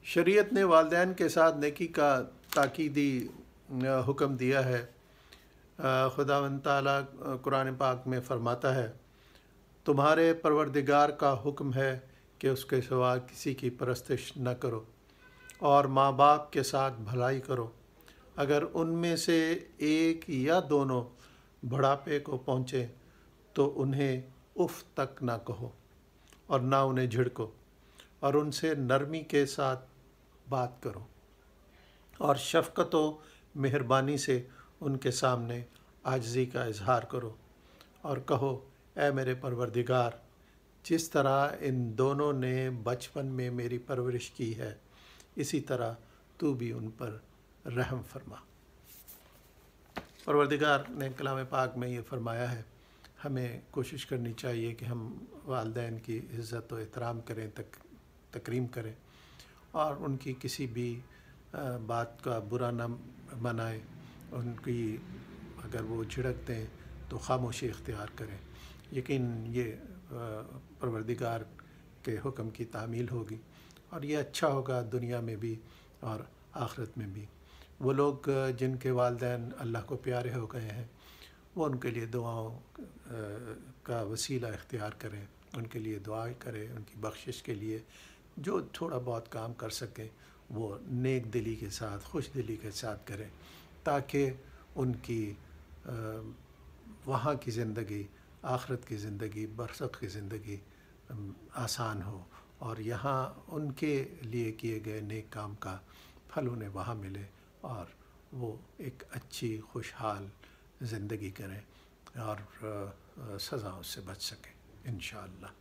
شریعت نے والدین کے ساتھ نیکی کا تاکیدی حکم دیا ہے۔ خداوند تعالیٰ قرآن پاک میں فرماتا ہے، تمہارے پروردگار کا حکم ہے کہ اس کے سوا کسی کی پرستش نہ کرو، اور ماں باپ کے ساتھ بھلائی کرو، اگر ان میں سے ایک یا دونوں بڑھاپے کو پہنچے تو انہیں اف تک نہ کہو اور نہ انہیں جھڑکو، اور ان سے نرمی کے ساتھ بات کرو، اور شفقت و مہربانی سے ان کے سامنے عاجزی کا اظہار کرو، اور کہو، اے میرے پروردگار، جس طرح ان دونوں نے بچپن میں میری پرورش کی ہے، اسی طرح تو بھی ان پر رحم فرما۔ پروردگار نے کلام پاک میں یہ فرمایا ہے، ہمیں کوشش کرنی چاہیے کہ ہم والدین کی عزت و احترام کریں، تکریم کریں، اور ان کی کسی بھی بات کا برا نہ منائیں، ان کی اگر وہ جھڑک دیں تو خاموشی اختیار کریں۔ یقین یہ پروردگار کے حکم کی تعمیل ہوگی، اور یہ اچھا ہوگا دنیا میں بھی اور آخرت میں بھی۔ وہ لوگ جن کے والدین اللہ کو پیارے ہو گئے ہیں، وہ ان کے لیے دعاؤں کا وسیلہ اختیار کریں، ان کے لیے دعائیں کریں، ان کی بخشش کے لیے جو تھوڑا بہت کام کر سکیں وہ نیک دلی کے ساتھ، خوش دلی کے ساتھ کریں، تاکہ ان کی وہاں کی زندگی، آخرت کی زندگی، برزخ کی زندگی آسان ہو، اور یہاں ان کے لیے کیے گئے نیک کام کا پھل انہیں وہاں ملے، اور وہ ایک اچھی خوشحال زندگی کریں اور سزاؤں سے بچ سکیں انشاءاللہ۔